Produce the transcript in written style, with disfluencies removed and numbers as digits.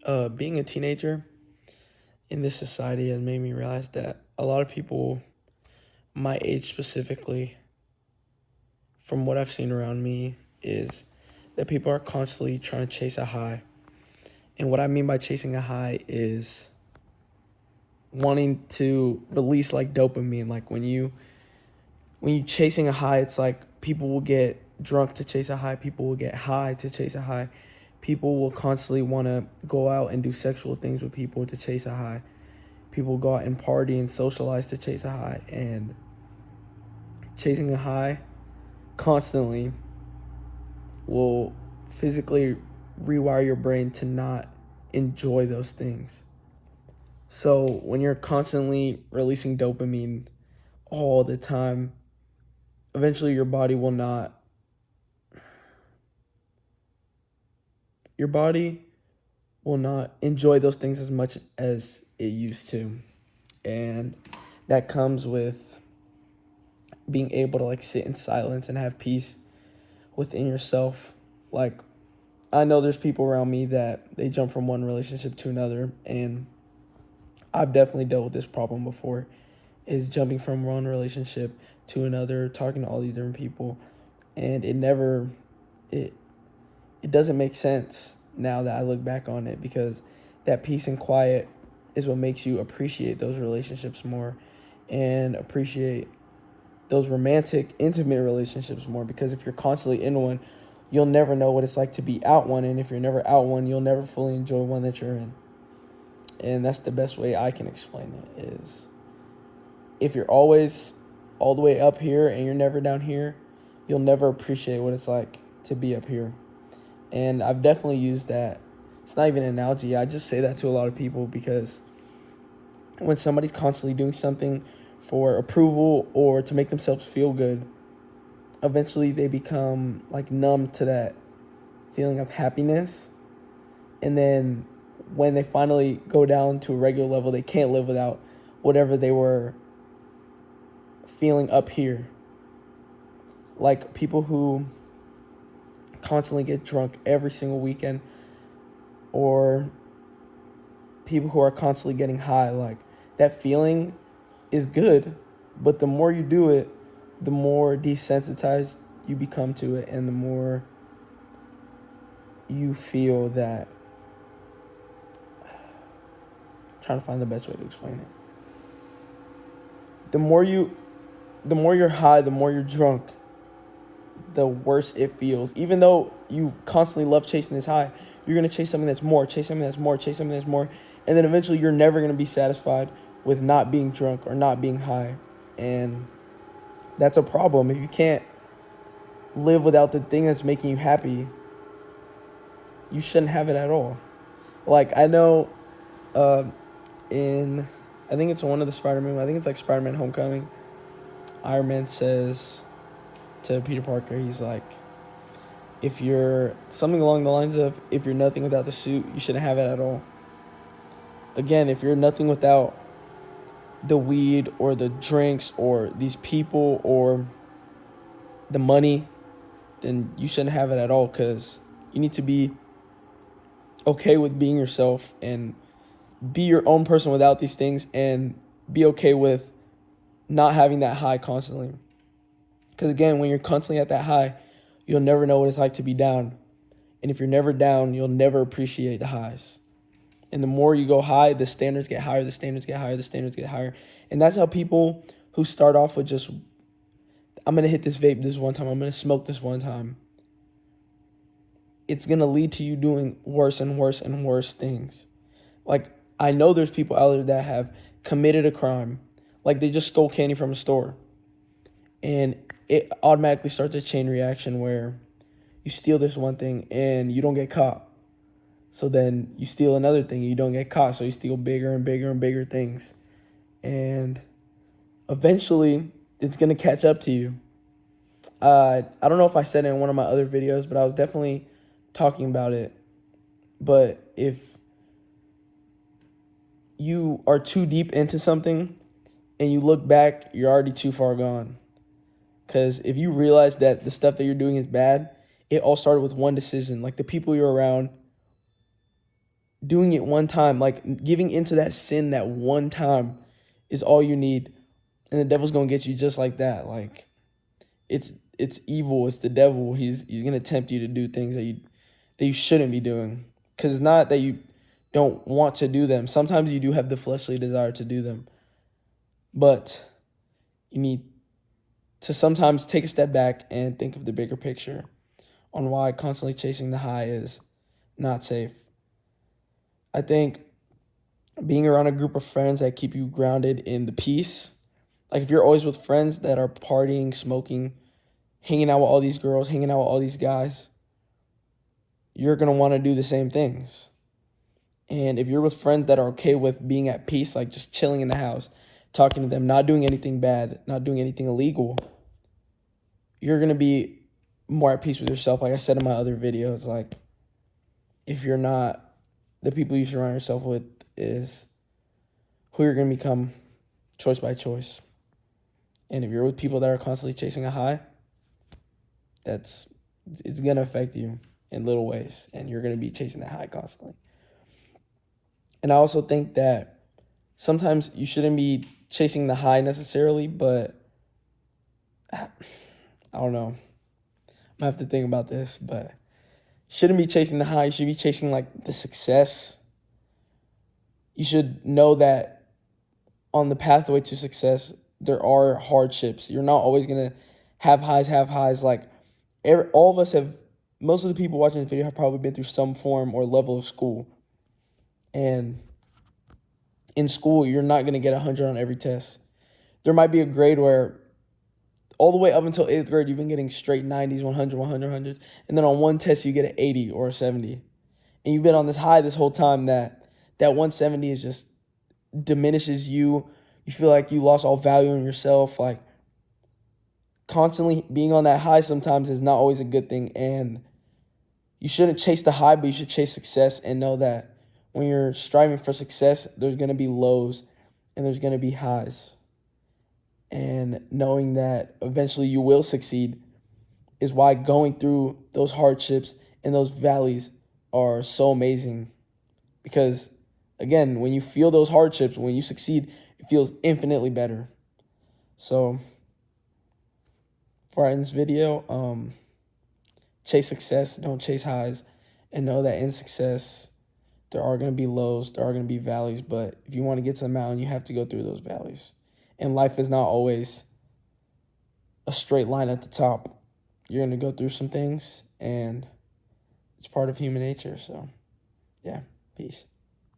Being a teenager in this society has made me realize that a lot of people my age specifically, from what I've seen around me, is that people are constantly trying to chase a high. And what I mean by chasing a high is wanting to release like dopamine. Like when you chasing a high, it's like people will get drunk to chase a high, people will get high to chase a high. People will constantly want to go out and do sexual things with people to chase a high. People go out and party and socialize to chase a high. And chasing a high constantly will physically rewire your brain to not enjoy those things. So when you're constantly releasing dopamine all the time, eventually your body will not enjoy those things as much as it used to. And that comes with being able to like sit in silence and have peace within yourself. Like I know there's people around me that they jump from one relationship to another, and I've definitely dealt with this problem before, is jumping from one relationship to another, talking to all these different people, and it it doesn't make sense now that I look back on it, because that peace and quiet is what makes you appreciate those relationships more and appreciate those romantic, intimate relationships more. Because if you're constantly in one, you'll never know what it's like to be out one. And if you're never out one, you'll never fully enjoy one that you're in. And that's the best way I can explain it, is if you're always all the way up here and you're never down here, you'll never appreciate what it's like to be up here. And I've definitely used that. It's not even an analogy. I just say that to a lot of people, because when somebody's constantly doing something for approval or to make themselves feel good, eventually they become like numb to that feeling of happiness. And then when they finally go down to a regular level, they can't live without whatever they were feeling up here. Like people who constantly get drunk every single weekend, or people who are constantly getting high, like that feeling is good, but the more you do it, the more desensitized you become to it, and the more you feel that. I'm trying to find the best way to explain it. The more you're high, the more you're drunk, the worse it feels. Even though you constantly love chasing this high, you're gonna chase something that's more, chase something that's more, chase something that's more, and then eventually you're never gonna be satisfied with not being drunk or not being high. And that's a problem. If you can't live without the thing that's making you happy, you shouldn't have it at all. Like I know, uh, in I think it's one of the Spider-Man. I think it's like Spider-Man: Homecoming. Iron Man says to Peter Parker, he's like, if you're something along the lines of, if you're nothing without the suit, you shouldn't have it at all. Again, if you're nothing without the weed or the drinks or these people or the money, then you shouldn't have it at all, because you need to be okay with being yourself and be your own person without these things, and be okay with not having that high constantly. Because again, when you're constantly at that high, you'll never know what it's like to be down. And if you're never down, you'll never appreciate the highs. And the more you go high, the standards get higher, the standards get higher, the standards get higher. And that's how people who start off with just, I'm going to hit this vape this one time, I'm going to smoke this one time, it's going to lead to you doing worse and worse and worse things. Like, I know there's people out there that have committed a crime. Like, they just stole candy from a store. And it automatically starts a chain reaction where you steal this one thing and you don't get caught. So then you steal another thing and you don't get caught. So you steal bigger and bigger and bigger things. And eventually it's going to catch up to you. I don't know if I said it in one of my other videos, but I was definitely talking about it. But if you are too deep into something and you look back, you're already too far gone. Because if you realize that the stuff that you're doing is bad, it all started with one decision. Like the people you're around, doing it one time, like giving into that sin that one time is all you need. And the devil's gonna get you just like that. Like it's evil, it's the devil. He's gonna tempt you to do things that you shouldn't be doing. Cause it's not that you don't want to do them. Sometimes you do have the fleshly desire to do them. But you need to sometimes take a step back and think of the bigger picture on why constantly chasing the high is not safe. I think being around a group of friends that keep you grounded in the peace, like if you're always with friends that are partying, smoking, hanging out with all these girls, hanging out with all these guys, you're going to want to do the same things. And if you're with friends that are okay with being at peace, like just chilling in the house, talking to them, not doing anything bad, not doing anything illegal, you're going to be more at peace with yourself. Like I said in my other videos, like if you're not, the people you surround yourself with is who you're going to become choice by choice. And if you're with people that are constantly chasing a high, it's going to affect you in little ways, and you're going to be chasing that high constantly. And I also think that sometimes you shouldn't be chasing the high necessarily, but I don't know. I have to think about this, but shouldn't be chasing the high. You should be chasing like the success. You should know that on the pathway to success, there are hardships. You're not always going to have highs. Like all of us have, most of the people watching this video have probably been through some form or level of school. And in school, you're not going to get 100 on every test. There might be a grade where all the way up until 8th grade, you've been getting straight 90s, 100, 100. And then on one test, you get an 80 or a 70. And you've been on this high this whole time that 170 is just diminishes you. You feel like you lost all value in yourself. Like constantly being on that high sometimes is not always a good thing. And you shouldn't chase the high, but you should chase success and know that when you're striving for success, there's going to be lows and there's going to be highs. And knowing that eventually you will succeed is why going through those hardships and those valleys are so amazing. Because, again, when you feel those hardships, when you succeed, it feels infinitely better. So, for this video, chase success, don't chase highs, and know that in success, there are going to be lows, there are going to be valleys, but if you want to get to the mountain, you have to go through those valleys. And life is not always a straight line at the top. You're going to go through some things, and it's part of human nature. So, yeah, peace.